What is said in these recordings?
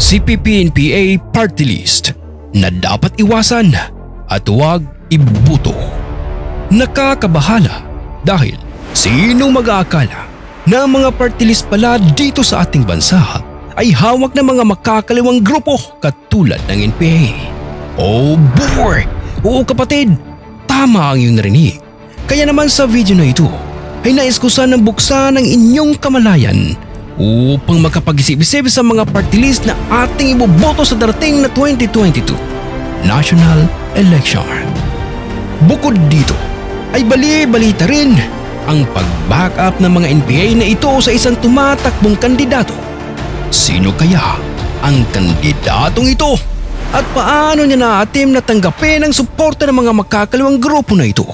CPP-NPA Party List na dapat iwasan at huwag ibuto. Nakakabahala dahil sino mag-aakala na ang mga party list pala dito sa ating bansa ay hawak ng mga makakaliwang grupo katulad ng NPA. Oh boy! Oo kapatid, tama ang iyong narinig. Kaya naman sa video na ito ay nais ko sanang buksan ang inyong kamalayan upang makapag-isip-isip sa mga party list na ating iboboto sa darating na 2022 National Election. Bukod dito ay bali-balita rin ang pag-back up ng mga NPA na ito sa isang tumatakbong kandidato. Sino kaya ang kandidatong ito at paano niya naatim na tanggapin ang suporta ng mga makakaliwang grupo na ito?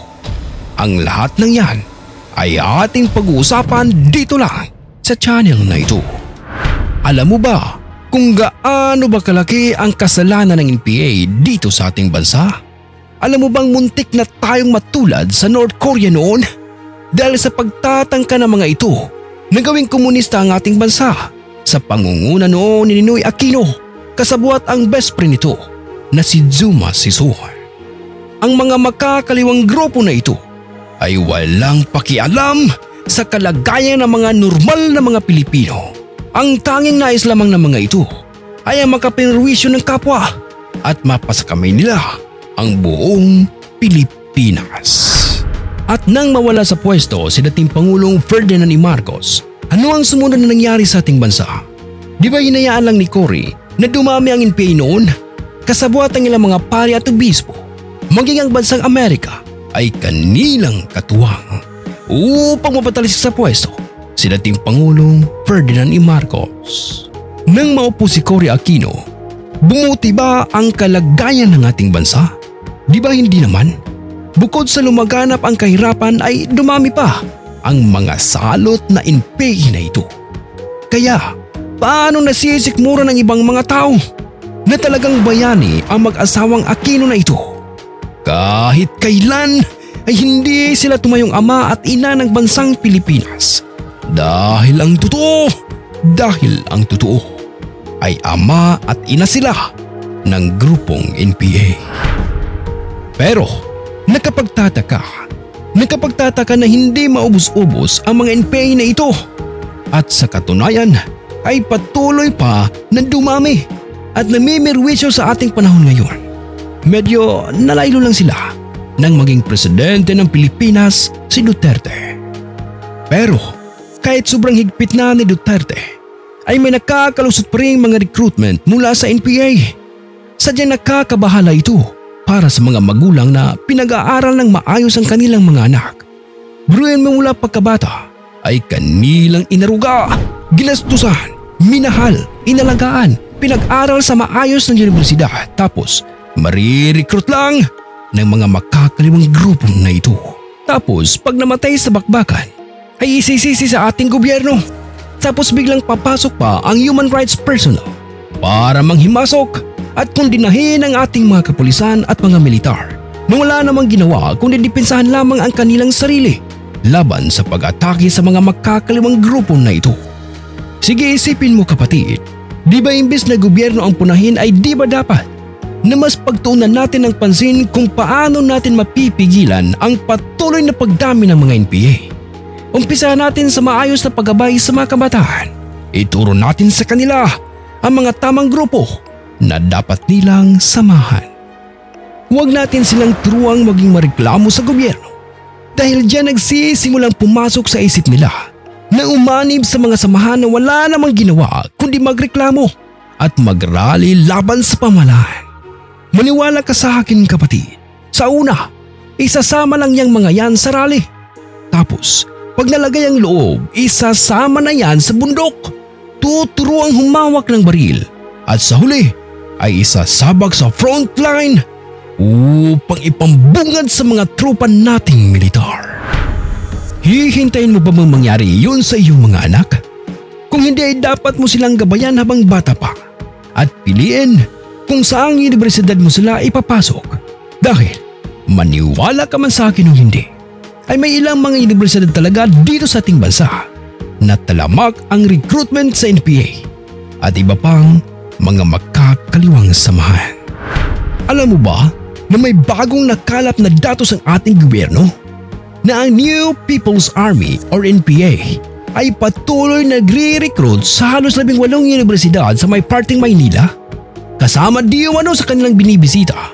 Ang lahat ng yan ay ating pag-uusapan dito lang sa channel na ito. Alam mo ba kung gaano ba kalaki ang kasalanan ng NPA dito sa ating bansa? Alam mo bang muntik na tayong matulad sa North Korea noon? Dahil sa pagtatangka ng mga ito na gawing komunista ang ating bansa sa pangunguna noon ni Ninoy Aquino, kasabuat ang best friend nito na si Zuma Sissoy. Ang mga makakaliwang grupo na ito ay walang pakialam sa kalagayan ng mga normal na mga Pilipino. Ang tanging nais lamang ng mga ito ay ang makapinruwisyo ng kapwa at mapasakamay nila ang buong Pilipinas. At nang mawala sa pwesto si dating Pangulong Ferdinand E. Marcos, ano ang sumunod na nangyari sa ating bansa? Di ba hinayaan lang ni Cory na dumami ang NPA noon? Kasabuat ang ilang mga pari at obispo, maging ang bansang Amerika ay kanilang katuwang upang mapatalisik sa pwesto si dating Pangulong Ferdinand E. Marcos. Nang maupo si Cory Aquino, bumuti ba ang kalagayan ng ating bansa? Di ba hindi naman? Bukod sa lumaganap ang kahirapan ay dumami pa ang mga salot na NPA na ito. Kaya paano nasisikmura ng ibang mga tao na talagang bayani ang mag-asawang Aquino na ito? Kahit kailan ay hindi sila tumayong ama at ina ng bansang Pilipinas. Dahil ang totoo ay ama at ina sila ng grupong NPA. Pero nakapagtataka na hindi maubos-ubos ang mga NPA na ito at sa katunayan ay patuloy pa na dumami at namimirwisyo sa ating panahon ngayon. Medyo nalaylo lang sila nang maging presidente ng Pilipinas si Duterte. Pero kahit sobrang higpit na ni Duterte ay may nakakalusot pa ring mga recruitment mula sa NPA. Sadyang nakakabahala ito para sa mga magulang na pinag-aaral ng maayos ang kanilang mga anak. Bruin mo mula pagkabata ay kanilang inaruga, ginastusan, minahal, inalagaan, pinag-aral sa maayos ng universidad tapos marirecruit lang ng mga makakaliwang grupo na ito. Tapos pag namatay sa bakbakan ay isisisi sa ating gobyerno. Tapos biglang papasok pa ang human rights personnel para manghimasok at kundinahin ang ating mga kapulisan at mga militar na wala namang ginawa kundi depensahan lamang ang kanilang sarili laban sa pag-atake sa mga makakaliwang grupo na ito. Sige, isipin mo kapatid, di ba imbes na gobyerno ang punahin ay di ba dapat na mas pagtuunan natin ng pansin kung paano natin mapipigilan ang patuloy na pagdami ng mga NPA? Umpisahan natin sa maayos na paggabay sa mga kabataan. Ituro natin sa kanila ang mga tamang grupo na dapat nilang samahan. Huwag natin silang turuang maging mareklamo sa gobyerno dahil diyan nagsisimulang pumasok sa isip nila na umanib sa mga samahan na wala namang ginawa kundi magreklamo at magrally laban sa pamahalaan. Maniwala ka sa akin kapatid. Sa una, isasama lang yang mga yan sa rally. Tapos, pag nalagay ang loob, isasama na yan sa bundok. Tuturo ang humawak ng baril at sa huli ay isasabak sa front line upang ipambungad sa mga tropa nating militar. Hihintayin mo ba bang mangyari yun sa iyong mga anak? Kung hindi ay dapat mo silang gabayan habang bata pa at piliin kung saang universidad mo sila ipapasok. Dahil maniwala ka man sa akin o hindi, ay may ilang mga universidad talaga dito sa ating bansa na talamak ang recruitment sa NPA at iba pang mga makakaliwang samahan. Alam mo ba na may bagong nakalap na datos ang ating gobyerno? Na ang New People's Army or NPA ay patuloy nagre-recruit sa halos 18 universidad sa may parting Maynila. Kasama di umano sa kanilang binibisita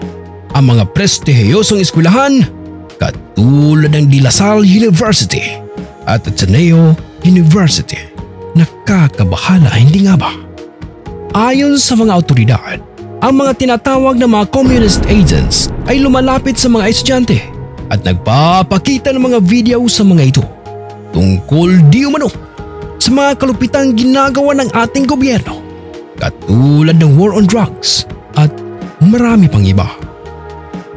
ang mga prestihiyosong eskwelahan katulad ng De La Salle University at Ateneo University. Nakakabahala, hindi nga ba? Ayon sa mga otoridad, ang mga tinatawag na mga communist agents ay lumalapit sa mga estudyante at nagpapakita ng mga video sa mga ito tungkol di umano sa mga kalupitang ginagawa ng ating gobyerno katulad ng war on drugs at marami pang iba.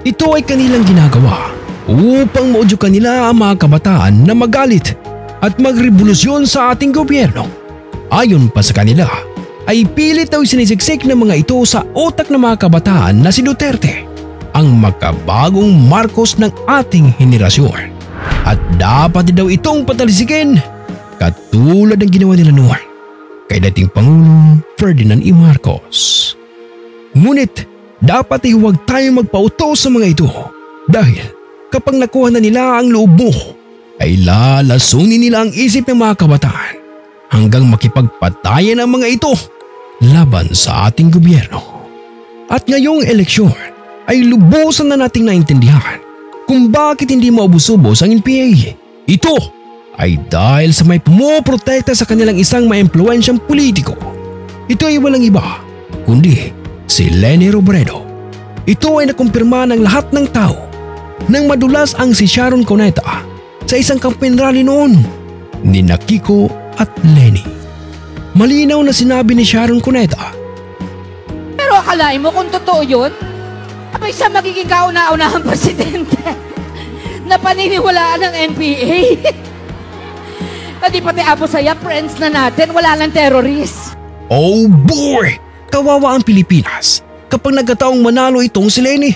Ito ay kanilang ginagawa upang maudyukan nila ang mga kabataan na magalit at magrevolusyon sa ating gobyerno. Ayon pa sa kanila, ay pilit daw sinisiksik ng mga ito sa utak ng mga kabataan na si Duterte, ang makabagong Marcos ng ating henerasyon. At dapat daw itong patalisikin katulad ng ginawa nila noon kay dating Pangulong Ferdinand E. Marcos. Ngunit dapat ay huwag tayong magpautos sa mga ito dahil kapag nakuha na nila ang loob mo ay lalasunin nila ang isip ng mga kabataan hanggang makipagpatayan ang mga ito laban sa ating gobyerno. At ngayong eleksyon ay lubusan na nating naintindihan kung bakit hindi maubos-ubos ang NPA. Ito ay dahil sa may pumoprotekta sa kanilang isang maimpluwensyang politiko. Ito ay walang iba kundi si Leni Robredo. Ito ay nakumpirma ng lahat ng tao nang madulas ang si Sharon Cuneta sa isang campaign rally noon ni Kiko at Leni. Malinaw na sinabi ni Sharon Cuneta. Pero akalain mo kung totoo yun? Abay siya magiging kauna-unahang presidente na paniniwalaan ng NPA. Hindi pati Abu Sayyaf, friends na natin, wala lang terrorist. Oh boy! Kawawa ang Pilipinas kapag nagkataong manalo itong si Leni.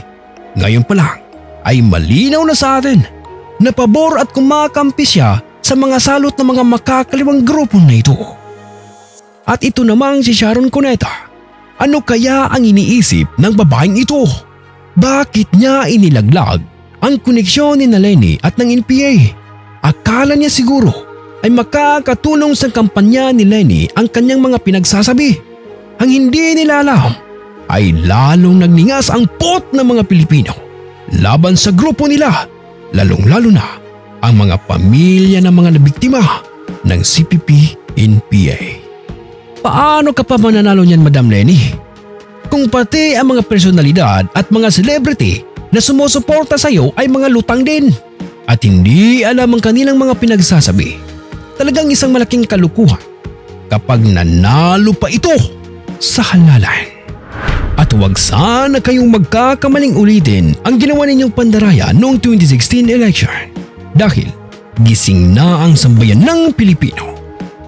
Ngayon pa lang ay malinaw na sa atin na pabor at kumakampi siya sa mga salot ng mga makakaliwang grupo na ito. At ito namang si Sharon Cuneta. Ano kaya ang iniisip ng babaeng ito? Bakit niya inilaglag ang koneksyon ni Leni at ng NPA? Akala niya siguro ay makakatulong sa kampanya ni Leni ang kanyang mga pinagsasabi. Ang hindi nila alam ay lalong nagningas ang pot ng mga Pilipino laban sa grupo nila, lalong-lalo na ang mga pamilya ng mga nabiktima ng CPP-NPA. Paano ka pa mananalo niyan, Madam Leni? Kung pati ang mga personalidad at mga celebrity na sumusuporta sa iyo ay mga lutang din at hindi alam ang kanilang mga pinagsasabi. Talagang isang malaking kalukuhan kapag nanalo pa ito sa halalan. At huwag sana kayong magkakamaling ulitin ang ginawa ninyong pandaraya noong 2016 election dahil gising na ang sambayan ng Pilipino.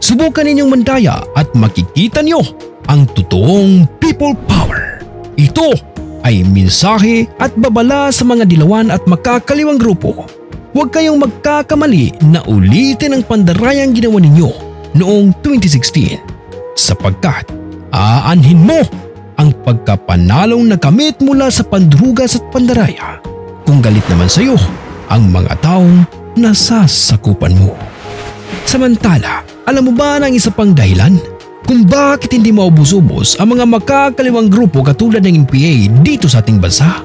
Subukan ninyong mandaya at makikita niyo ang totoong people power. Ito ay mensahe at babala sa mga dilawan at makakaliwang grupo. Huwag kayong magkakamali na ulitin ang pandarayang ginawa ninyo noong 2016 sapagkat aanhin mo ang pagkapanalong nakamit mula sa pandrugas at pandaraya kung galit naman sa iyo ang mga taong nasasakupan mo. Samantala, alam mo ba ng isa pang dahilan kung bakit hindi maubos-ubos ang mga makakaliwang grupo katulad ng NPA dito sa ating bansa?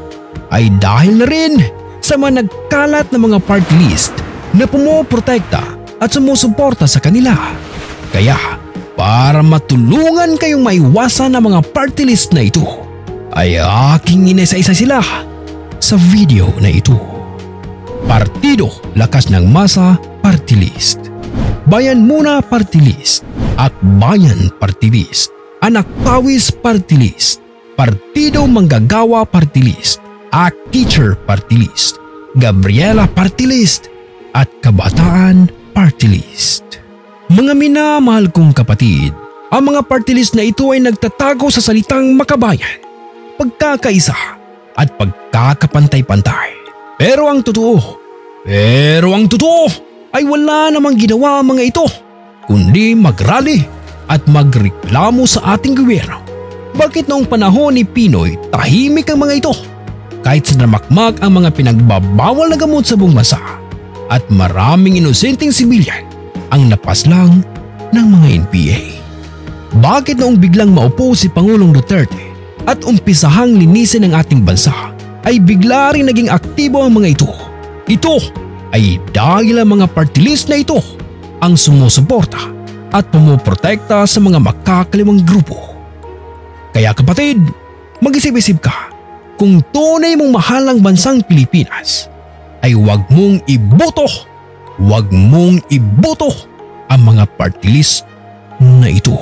Ay dahil na rin sa mga nagkalat na mga party list na pumoprotekta at sumusuporta sa kanila. Kaya para matulungan kayong maiwasan ang mga party list na ito, ay aking inisa-isa sila sa video na ito. Partido Lakas ng Masa Party List, Bayan Muna Party List, Akbayan Party List, Anak Pawis Party List, Partido Manggagawa Party List, Teacher Party List, Gabriela Party List, at Kabataan Party List. Mga minamahal kong kapatid, ang mga party list na ito ay nagtatago sa salitang makabayan, pagkakaisa at pagkakapantay-pantay. Pero ang totoo ay wala namang ginawa ang mga ito kundi magrally at magreklamo sa ating gobyerno bakit noong panahon ni Pinoy tahimik ang mga ito kahit sa namakmak ang mga pinagbabawal na gamot sa buong bansa at maraming inosenteng sibilyan ang napaslang ng mga NPA. Bakit noong biglang maupo si Pangulong Duterte at umpisahang linisin ang ating bansa ay bigla rin naging aktibo ang mga ito? Ito ay dahil ang mga party list na ito ang sumusuporta at pumuprotekta sa mga makakaliwang grupo. Kaya kapatid, mag-isip-isip ka kung tunay mong mahal ang bansang Pilipinas ay huwag mong iboto ang mga party list na ito.